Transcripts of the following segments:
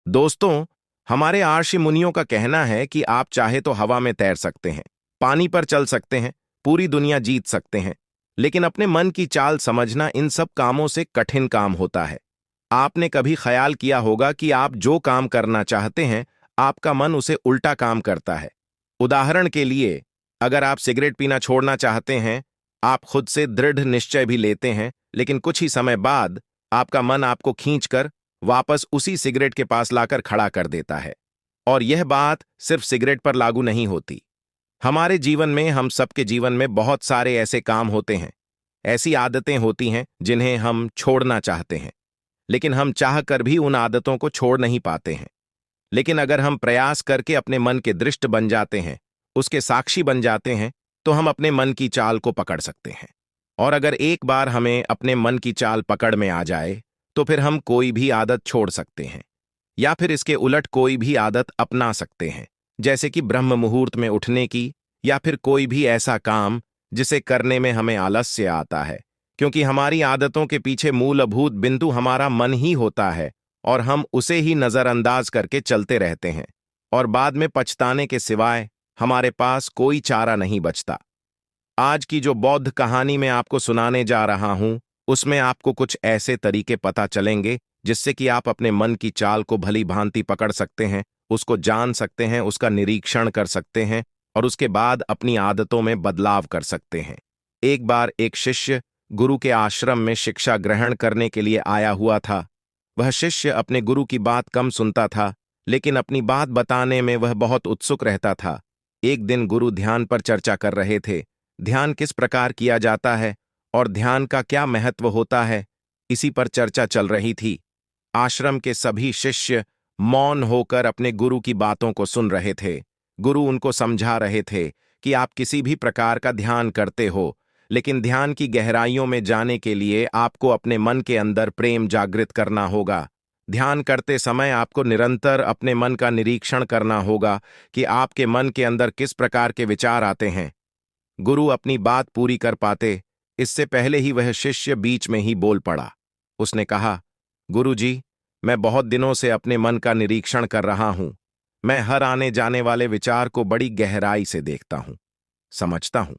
दोस्तों, हमारे आर्षि मुनियों का कहना है कि आप चाहे तो हवा में तैर सकते हैं, पानी पर चल सकते हैं, पूरी दुनिया जीत सकते हैं, लेकिन अपने मन की चाल समझना इन सब कामों से कठिन काम होता है। आपने कभी ख्याल किया होगा कि आप जो काम करना चाहते हैं, आपका मन उसे उल्टा काम करता है। उदाहरण के लिए, अगर आप सिगरेट पीना छोड़ना चाहते हैं, आप खुद से दृढ़ निश्चय भी लेते हैं, लेकिन कुछ ही समय बाद आपका मन आपको खींचकर वापस उसी सिगरेट के पास लाकर खड़ा कर देता है। और यह बात सिर्फ सिगरेट पर लागू नहीं होती। हमारे जीवन में, हम सबके जीवन में बहुत सारे ऐसे काम होते हैं, ऐसी आदतें होती हैं जिन्हें हम छोड़ना चाहते हैं, लेकिन हम चाह कर भी उन आदतों को छोड़ नहीं पाते हैं। लेकिन अगर हम प्रयास करके अपने मन के दृष्ट बन जाते हैं, उसके साक्षी बन जाते हैं, तो हम अपने मन की चाल को पकड़ सकते हैं। और अगर एक बार हमें अपने मन की चाल पकड़ में आ जाए, तो फिर हम कोई भी आदत छोड़ सकते हैं, या फिर इसके उलट कोई भी आदत अपना सकते हैं, जैसे कि ब्रह्म मुहूर्त में उठने की, या फिर कोई भी ऐसा काम जिसे करने में हमें आलस्य आता है, क्योंकि हमारी आदतों के पीछे मूलभूत बिंदु हमारा मन ही होता है, और हम उसे ही नजरअंदाज करके चलते रहते हैं, और बाद में पछताने के सिवाय हमारे पास कोई चारा नहीं बचता। आज की जो बौद्ध कहानी मैं आपको सुनाने जा रहा हूं, उसमें आपको कुछ ऐसे तरीके पता चलेंगे जिससे कि आप अपने मन की चाल को भली भांति पकड़ सकते हैं, उसको जान सकते हैं, उसका निरीक्षण कर सकते हैं, और उसके बाद अपनी आदतों में बदलाव कर सकते हैं। एक बार एक शिष्य गुरु के आश्रम में शिक्षा ग्रहण करने के लिए आया हुआ था। वह शिष्य अपने गुरु की बात कम सुनता था, लेकिन अपनी बात बताने में वह बहुत उत्सुक रहता था। एक दिन गुरु ध्यान पर चर्चा कर रहे थे। ध्यान किस प्रकार किया जाता है और ध्यान का क्या महत्व होता है, इसी पर चर्चा चल रही थी। आश्रम के सभी शिष्य मौन होकर अपने गुरु की बातों को सुन रहे थे। गुरु उनको समझा रहे थे कि आप किसी भी प्रकार का ध्यान करते हो, लेकिन ध्यान की गहराइयों में जाने के लिए आपको अपने मन के अंदर प्रेम जागृत करना होगा। ध्यान करते समय आपको निरंतर अपने मन का निरीक्षण करना होगा कि आपके मन के अंदर किस प्रकार के विचार आते हैं। गुरु अपनी बात पूरी कर पाते, इससे पहले ही वह शिष्य बीच में ही बोल पड़ा। उसने कहा, गुरु जी, मैं बहुत दिनों से अपने मन का निरीक्षण कर रहा हूं। मैं हर आने जाने वाले विचार को बड़ी गहराई से देखता हूं, समझता हूं,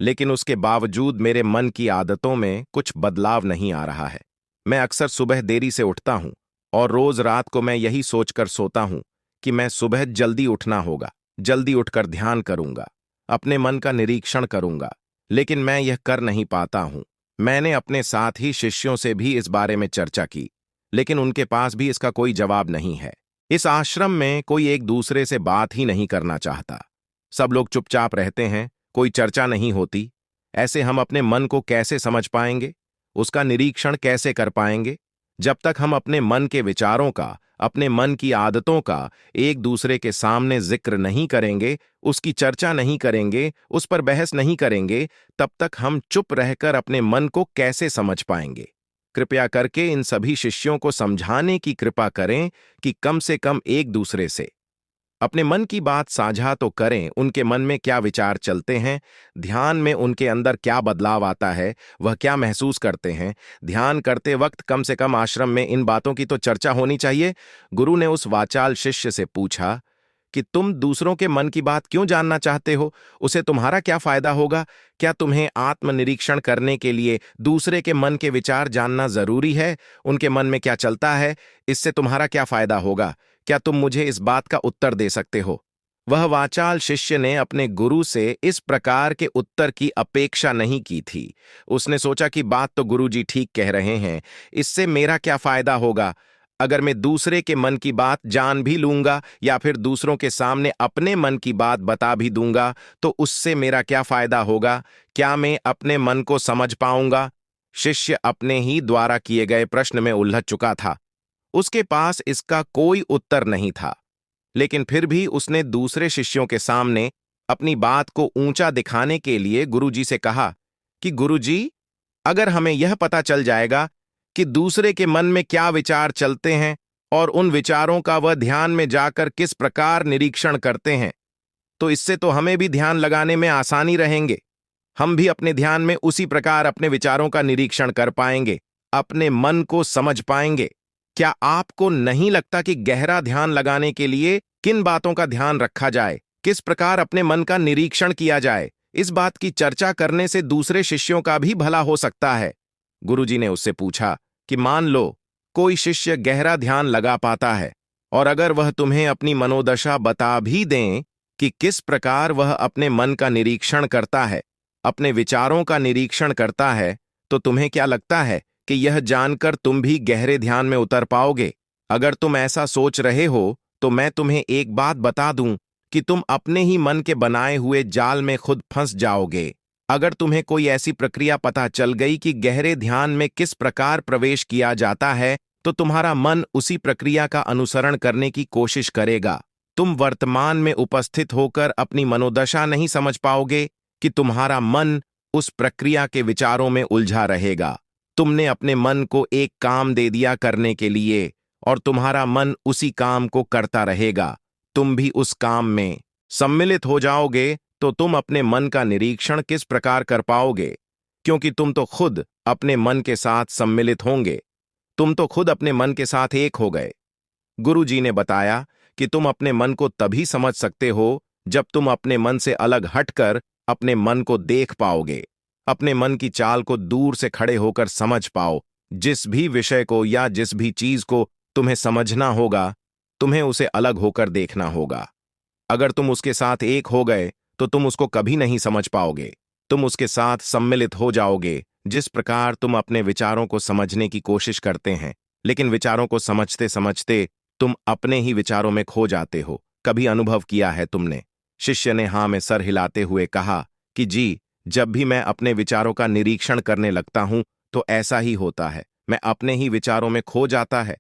लेकिन उसके बावजूद मेरे मन की आदतों में कुछ बदलाव नहीं आ रहा है। मैं अक्सर सुबह देरी से उठता हूं, और रोज रात को मैं यही सोचकर सोता हूं कि मैं सुबह जल्दी उठना होगा, जल्दी उठकर ध्यान करूंगा, अपने मन का निरीक्षण करूंगा, लेकिन मैं यह कर नहीं पाता हूं। मैंने अपने साथ ही शिष्यों से भी इस बारे में चर्चा की, लेकिन उनके पास भी इसका कोई जवाब नहीं है। इस आश्रम में कोई एक दूसरे से बात ही नहीं करना चाहता। सब लोग चुपचाप रहते हैं, कोई चर्चा नहीं होती। ऐसे हम अपने मन को कैसे समझ पाएंगे, उसका निरीक्षण कैसे कर पाएंगे, जब तक हम अपने मन के विचारों का, अपने मन की आदतों का एक दूसरे के सामने जिक्र नहीं करेंगे, उसकी चर्चा नहीं करेंगे, उस पर बहस नहीं करेंगे, तब तक हम चुप रहकर अपने मन को कैसे समझ पाएंगे। कृपया करके इन सभी शिष्यों को समझाने की कृपा करें कि कम से कम एक दूसरे से अपने मन की बात साझा तो करें। उनके मन में क्या विचार चलते हैं, ध्यान में उनके अंदर क्या बदलाव आता है, वह क्या महसूस करते हैं। ध्यान करते वक्त कम से कम आश्रम में इन बातों की तो चर्चा होनी चाहिए। गुरु ने उस वाचाल शिष्य से पूछा कि तुम दूसरों के मन की बात क्यों जानना चाहते हो, उसे तुम्हारा क्या फायदा होगा? क्या तुम्हें आत्मनिरीक्षण करने के लिए दूसरे के मन के विचार जानना जरूरी है? उनके मन में क्या चलता है, इससे तुम्हारा क्या फायदा होगा? क्या तुम मुझे इस बात का उत्तर दे सकते हो? वह वाचाल शिष्य ने अपने गुरु से इस प्रकार के उत्तर की अपेक्षा नहीं की थी। उसने सोचा कि बात तो गुरुजी ठीक कह रहे हैं, इससे मेरा क्या फायदा होगा? अगर मैं दूसरे के मन की बात जान भी लूंगा या फिर दूसरों के सामने अपने मन की बात बता भी दूंगा, तो उससे मेरा क्या फायदा होगा? क्या मैं अपने मन को समझ पाऊंगा? शिष्य अपने ही द्वारा किए गए प्रश्न में उलझ चुका था। उसके पास इसका कोई उत्तर नहीं था, लेकिन फिर भी उसने दूसरे शिष्यों के सामने अपनी बात को ऊंचा दिखाने के लिए गुरुजी से कहा कि गुरुजी, अगर हमें यह पता चल जाएगा कि दूसरे के मन में क्या विचार चलते हैं और उन विचारों का वह ध्यान में जाकर किस प्रकार निरीक्षण करते हैं, तो इससे तो हमें भी ध्यान लगाने में आसानी रहेंगे। हम भी अपने ध्यान में उसी प्रकार अपने विचारों का निरीक्षण कर पाएंगे, अपने मन को समझ पाएंगे। क्या आपको नहीं लगता कि गहरा ध्यान लगाने के लिए किन बातों का ध्यान रखा जाए, किस प्रकार अपने मन का निरीक्षण किया जाए, इस बात की चर्चा करने से दूसरे शिष्यों का भी भला हो सकता है। गुरुजी ने उससे पूछा कि मान लो कोई शिष्य गहरा ध्यान लगा पाता है और अगर वह तुम्हें अपनी मनोदशा बता भी दें कि किस प्रकार वह अपने मन का निरीक्षण करता है, अपने विचारों का निरीक्षण करता है, तो तुम्हें क्या लगता है कि यह जानकर तुम भी गहरे ध्यान में उतर पाओगे? अगर तुम ऐसा सोच रहे हो तो मैं तुम्हें एक बात बता दूं कि तुम अपने ही मन के बनाए हुए जाल में खुद फंस जाओगे। अगर तुम्हें कोई ऐसी प्रक्रिया पता चल गई कि गहरे ध्यान में किस प्रकार प्रवेश किया जाता है, तो तुम्हारा मन उसी प्रक्रिया का अनुसरण करने की कोशिश करेगा। तुम वर्तमान में उपस्थित होकर अपनी मनोदशा नहीं समझ पाओगे कि तुम्हारा मन उस प्रक्रिया के विचारों में उलझा रहेगा। तुमने अपने मन को एक काम दे दिया करने के लिए और तुम्हारा मन उसी काम को करता रहेगा। तुम भी उस काम में सम्मिलित हो जाओगे तो तुम अपने मन का निरीक्षण किस प्रकार कर पाओगे, क्योंकि तुम तो खुद अपने मन के साथ सम्मिलित होंगे। तुम तो खुद अपने मन के साथ एक हो गए। गुरुजी ने बताया कि तुम अपने मन को तभी समझ सकते हो जब तुम अपने मन से अलग हटकर अपने मन को देख पाओगे, अपने मन की चाल को दूर से खड़े होकर समझ पाओ। जिस भी विषय को या जिस भी चीज को तुम्हें समझना होगा, तुम्हें उसे अलग होकर देखना होगा। अगर तुम उसके साथ एक हो गए तो तुम उसको कभी नहीं समझ पाओगे। तुम उसके साथ सम्मिलित हो जाओगे, जिस प्रकार तुम अपने विचारों को समझने की कोशिश करते हैं, लेकिन विचारों को समझते समझते तुम अपने ही विचारों में खो जाते हो। कभी अनुभव किया है तुमने? शिष्य ने हाँ में सर हिलाते हुए कहा कि जी, जब भी मैं अपने विचारों का निरीक्षण करने लगता हूं तो ऐसा ही होता है। मैं अपने ही विचारों में खो जाता है।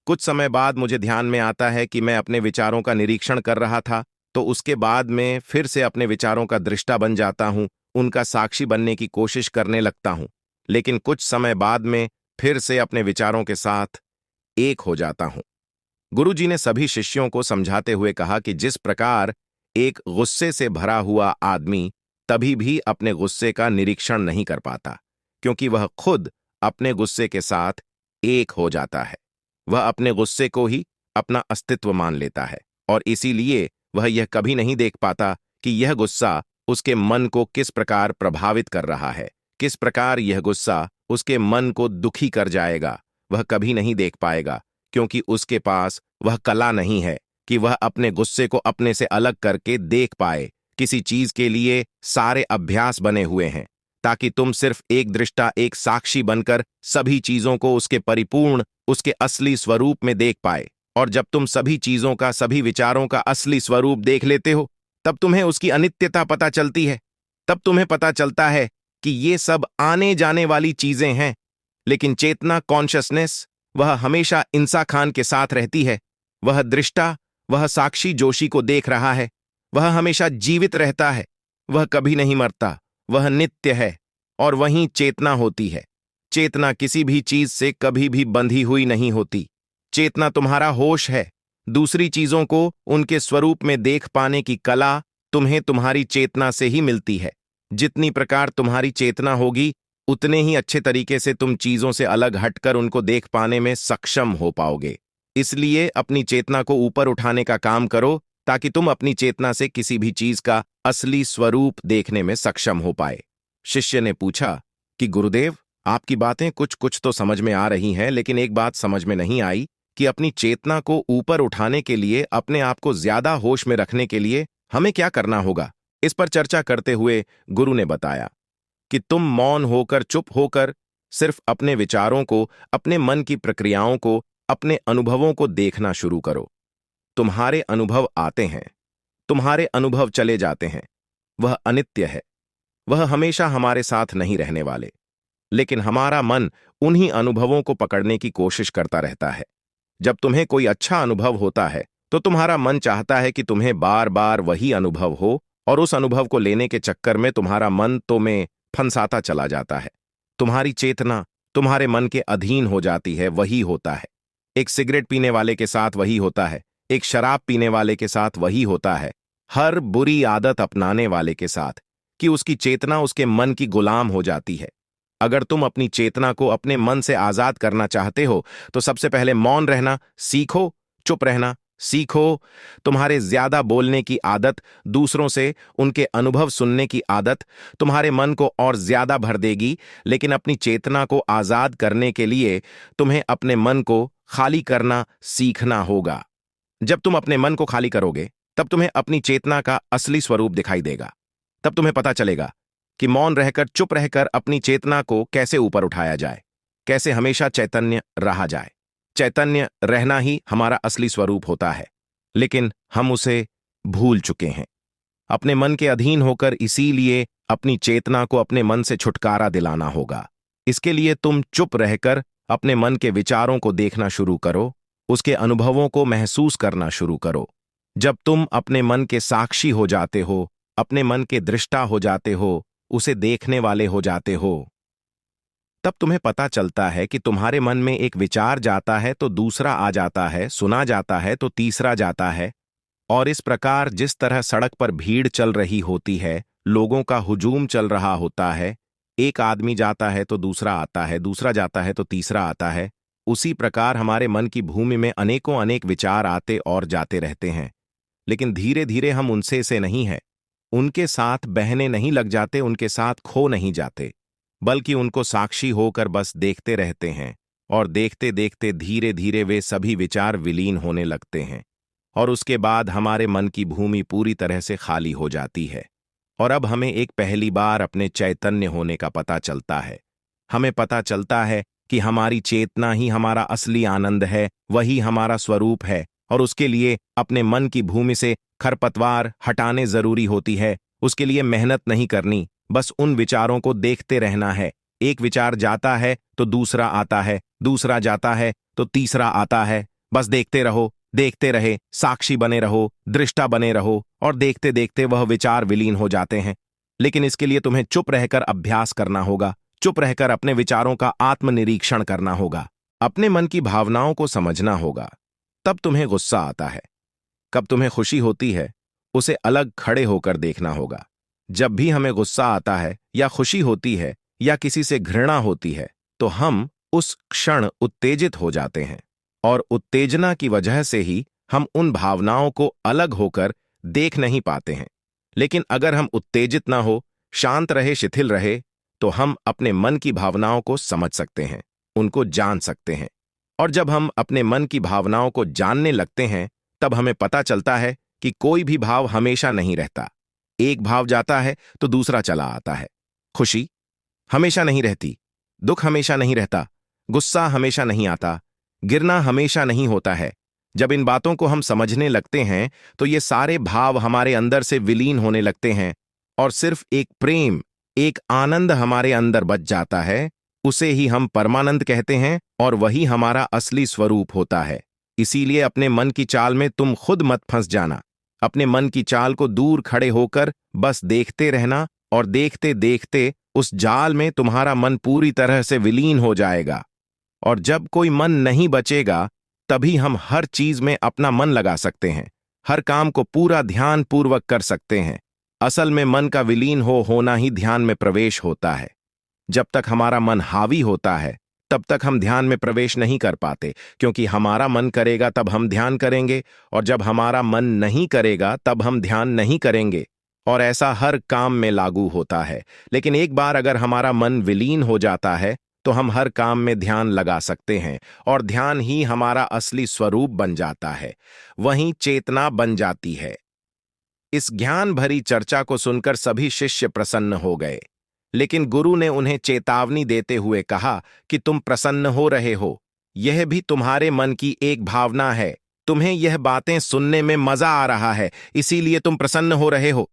कुछ समय बाद मुझे ध्यान में आता है कि मैं अपने विचारों का निरीक्षण कर रहा था, तो उसके बाद में फिर से अपने विचारों का दृष्टा बन जाता हूं, उनका साक्षी बनने की कोशिश करने लगता हूं, लेकिन कुछ समय बाद में फिर से अपने विचारों के साथ एक हो जाता हूं। गुरुजी ने सभी शिष्यों को समझाते हुए कहा कि जिस प्रकार एक गुस्से से भरा हुआ आदमी तभी भी अपने गुस्से का निरीक्षण नहीं कर पाता, क्योंकि वह खुद अपने गुस्से के साथ एक हो जाता है। वह अपने गुस्से को ही अपना अस्तित्व मान लेता है और इसीलिए वह यह कभी नहीं देख पाता कि यह गुस्सा उसके मन को किस प्रकार प्रभावित कर रहा है, किस प्रकार यह गुस्सा उसके मन को दुखी कर जाएगा। वह कभी नहीं देख पाएगा, क्योंकि उसके पास वह कला नहीं है कि वह अपने गुस्से को अपने से अलग करके देख पाए। किसी चीज के लिए सारे अभ्यास बने हुए हैं ताकि तुम सिर्फ एक दृष्टा, एक साक्षी बनकर सभी चीजों को उसके परिपूर्ण, उसके असली स्वरूप में देख पाए। और जब तुम सभी चीजों का, सभी विचारों का असली स्वरूप देख लेते हो, तब तुम्हें उसकी अनित्यता पता चलती है। तब तुम्हें पता चलता है कि ये सब आने जाने वाली चीजें हैं, लेकिन चेतना, कॉन्शसनेस, वह हमेशा इंसा खान के साथ रहती है। वह दृष्टा, वह साक्षी जोशी को देख रहा है। वह हमेशा जीवित रहता है। वह कभी नहीं मरता। वह नित्य है और वहीं चेतना होती है। चेतना किसी भी चीज से कभी भी बंधी हुई नहीं होती। चेतना तुम्हारा होश है। दूसरी चीजों को उनके स्वरूप में देख पाने की कला तुम्हें तुम्हारी चेतना से ही मिलती है। जितनी प्रकार तुम्हारी चेतना होगी, उतने ही अच्छे तरीके से तुम चीजों से अलग हटकर उनको देख पाने में सक्षम हो पाओगे। इसलिए अपनी चेतना को ऊपर उठाने का काम करो, ताकि तुम अपनी चेतना से किसी भी चीज का असली स्वरूप देखने में सक्षम हो पाए। शिष्य ने पूछा कि गुरुदेव, आपकी बातें कुछ कुछ तो समझ में आ रही हैं, लेकिन एक बात समझ में नहीं आई कि अपनी चेतना को ऊपर उठाने के लिए, अपने आप को ज्यादा होश में रखने के लिए हमें क्या करना होगा। इस पर चर्चा करते हुए गुरु ने बताया कि तुम मौन होकर, चुप होकर सिर्फ अपने विचारों को, अपने मन की प्रक्रियाओं को, अपने अनुभवों को देखना शुरू करो। तुम्हारे अनुभव आते हैं, तुम्हारे अनुभव चले जाते हैं। वह अनित्य है। वह हमेशा हमारे साथ नहीं रहने वाले, लेकिन हमारा मन उन्हीं अनुभवों को पकड़ने की कोशिश करता रहता है। जब तुम्हें कोई अच्छा अनुभव होता है तो तुम्हारा मन चाहता है कि तुम्हें बार बार वही अनुभव हो, और उस अनुभव को लेने के चक्कर में तुम्हारा मन तुम्हें फंसाता चला जाता है। तुम्हारी चेतना तुम्हारे मन के अधीन हो जाती है। वही होता है एक सिगरेट पीने वाले के साथ, वही होता है एक शराब पीने वाले के साथ, वही होता है हर बुरी आदत अपनाने वाले के साथ, कि उसकी चेतना उसके मन की गुलाम हो जाती है। अगर तुम अपनी चेतना को अपने मन से आजाद करना चाहते हो तो सबसे पहले मौन रहना सीखो, चुप रहना सीखो। तुम्हारे ज्यादा बोलने की आदत, दूसरों से उनके अनुभव सुनने की आदत तुम्हारे मन को और ज्यादा भर देगी, लेकिन अपनी चेतना को आजाद करने के लिए तुम्हें अपने मन को खाली करना सीखना होगा। जब तुम अपने मन को खाली करोगे तब तुम्हें अपनी चेतना का असली स्वरूप दिखाई देगा। तब तुम्हें पता चलेगा कि मौन रहकर, चुप रहकर अपनी चेतना को कैसे ऊपर उठाया जाए, कैसे हमेशा चैतन्य रहा जाए। चैतन्य रहना ही हमारा असली स्वरूप होता है, लेकिन हम उसे भूल चुके हैं अपने मन के अधीन होकर। इसीलिए अपनी चेतना को अपने मन से छुटकारा दिलाना होगा। इसके लिए तुम चुप रहकर अपने मन के विचारों को देखना शुरू करो, उसके अनुभवों को महसूस करना शुरू करो। जब तुम अपने मन के साक्षी हो जाते हो, अपने मन के दृष्टा हो जाते हो, उसे देखने वाले हो जाते हो, तब तुम्हें पता चलता है कि तुम्हारे मन में एक विचार जाता है तो दूसरा आ जाता है, सुना जाता है तो तीसरा जाता है। और इस प्रकार जिस तरह सड़क पर भीड़ चल रही होती है, लोगों का हुजूम चल रहा होता है, एक आदमी जाता है तो दूसरा आता है, दूसरा जाता है तो तीसरा आता है, उसी प्रकार हमारे मन की भूमि में अनेकों अनेक विचार आते और जाते रहते हैं। लेकिन धीरे धीरे हम उनसे से नहीं है, उनके साथ बहने नहीं लग जाते, उनके साथ खो नहीं जाते, बल्कि उनको साक्षी होकर बस देखते रहते हैं। और देखते देखते धीरे धीरे वे सभी विचार विलीन होने लगते हैं, और उसके बाद हमारे मन की भूमि पूरी तरह से खाली हो जाती है। और अब हमें एक पहली बार अपने चैतन्य होने का पता चलता है। हमें पता चलता है कि हमारी चेतना ही हमारा असली आनंद है, वही हमारा स्वरूप है। और उसके लिए अपने मन की भूमि से खरपतवार हटाने जरूरी होती है। उसके लिए मेहनत नहीं करनी, बस उन विचारों को देखते रहना है। एक विचार जाता है तो दूसरा आता है, दूसरा जाता है तो तीसरा आता है। बस देखते रहो, देखते रहे, साक्षी बने रहो, दृष्टा बने रहो, और देखते देखते वह विचार विलीन हो जाते हैं। लेकिन इसके लिए तुम्हें चुप रहकर अभ्यास करना होगा, चुप रहकर अपने विचारों का आत्मनिरीक्षण करना होगा, अपने मन की भावनाओं को समझना होगा। तब तुम्हें गुस्सा आता है, कब तुम्हें खुशी होती है, उसे अलग खड़े होकर देखना होगा। जब भी हमें गुस्सा आता है या खुशी होती है या किसी से घृणा होती है तो हम उस क्षण उत्तेजित हो जाते हैं, और उत्तेजना की वजह से ही हम उन भावनाओं को अलग होकर देख नहीं पाते हैं। लेकिन अगर हम उत्तेजित ना हो, शांत रहे, शिथिल रहे, तो हम अपने मन की भावनाओं को समझ सकते हैं, उनको जान सकते हैं। और जब हम अपने मन की भावनाओं को जानने लगते हैं तब हमें पता चलता है कि कोई भी भाव हमेशा नहीं रहता। एक भाव जाता है तो दूसरा चला आता है। खुशी हमेशा नहीं रहती, दुख हमेशा नहीं रहता, गुस्सा हमेशा नहीं आता, गिरना हमेशा नहीं होता है। जब इन बातों को हम समझने लगते हैं तो ये सारे भाव हमारे अंदर से विलीन होने लगते हैं, और सिर्फ एक प्रेम, एक आनंद हमारे अंदर बच जाता है। उसे ही हम परमानंद कहते हैं, और वही हमारा असली स्वरूप होता है। इसीलिए अपने मन की चाल में तुम खुद मत फंस जाना। अपने मन की चाल को दूर खड़े होकर बस देखते रहना, और देखते देखते उस जाल में तुम्हारा मन पूरी तरह से विलीन हो जाएगा। और जब कोई मन नहीं बचेगा तभी हम हर चीज में अपना मन लगा सकते हैं, हर काम को पूरा ध्यान पूर्वक कर सकते हैं। असल में मन का विलीन होना ही ध्यान में प्रवेश होता है। जब तक हमारा मन हावी होता है तब तक हम ध्यान में प्रवेश नहीं कर पाते, क्योंकि हमारा मन करेगा तब हम ध्यान करेंगे, और जब हमारा मन नहीं करेगा तब हम ध्यान नहीं करेंगे। और ऐसा हर काम में लागू होता है। लेकिन एक बार अगर हमारा मन विलीन हो जाता है तो हम हर काम में ध्यान लगा सकते हैं, और ध्यान ही हमारा असली स्वरूप बन जाता है, वहीं चेतना बन जाती है। इस ज्ञान भरी चर्चा को सुनकर सभी शिष्य प्रसन्न हो गए, लेकिन गुरु ने उन्हें चेतावनी देते हुए कहा कि तुम प्रसन्न हो रहे हो, यह भी तुम्हारे मन की एक भावना है। तुम्हें यह बातें सुनने में मजा आ रहा है, इसीलिए तुम प्रसन्न हो रहे हो।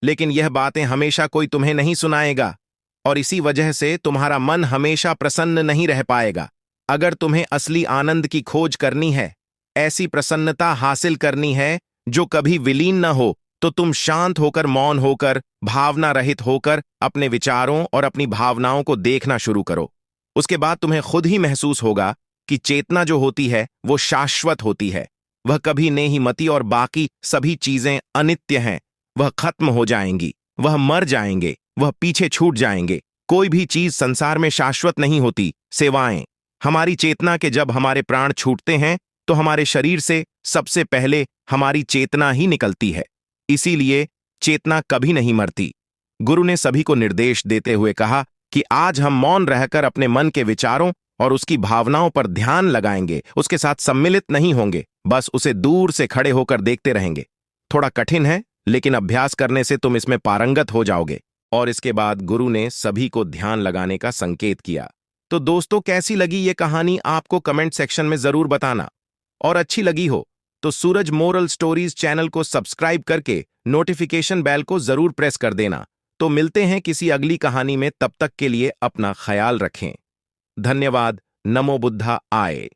लेकिन यह बातें हमेशा कोई तुम्हें नहीं सुनाएगा, और इसी वजह से तुम्हारा मन हमेशा प्रसन्न नहीं रह पाएगा। अगर तुम्हें असली आनंद की खोज करनी है, ऐसी प्रसन्नता हासिल करनी है जो कभी विलीन न हो, तो तुम शांत होकर, मौन होकर, भावना रहित होकर अपने विचारों और अपनी भावनाओं को देखना शुरू करो। उसके बाद तुम्हें खुद ही महसूस होगा कि चेतना जो होती है वो शाश्वत होती है। वह कभी नहीं मती, और बाकी सभी चीजें अनित्य हैं। वह खत्म हो जाएंगी, वह मर जाएंगे, वह पीछे छूट जाएंगे। कोई भी चीज संसार में शाश्वत नहीं होती। सेवाएं हमारी चेतना के जब हमारे प्राण छूटते हैं तो हमारे शरीर से सबसे पहले हमारी चेतना ही निकलती है। इसीलिए चेतना कभी नहीं मरती। गुरु ने सभी को निर्देश देते हुए कहा कि आज हम मौन रहकर अपने मन के विचारों और उसकी भावनाओं पर ध्यान लगाएंगे, उसके साथ सम्मिलित नहीं होंगे, बस उसे दूर से खड़े होकर देखते रहेंगे। थोड़ा कठिन है, लेकिन अभ्यास करने से तुम इसमें पारंगत हो जाओगे। और इसके बाद गुरु ने सभी को ध्यान लगाने का संकेत किया। तो दोस्तों, कैसी लगी ये कहानी आपको कमेंट सेक्शन में जरूर बताना। और अच्छी लगी हो तो सूरज मोरल स्टोरीज चैनल को सब्सक्राइब करके नोटिफिकेशन बेल को जरूर प्रेस कर देना। तो मिलते हैं किसी अगली कहानी में, तब तक के लिए अपना ख्याल रखें। धन्यवाद। नमो बुद्धा आए।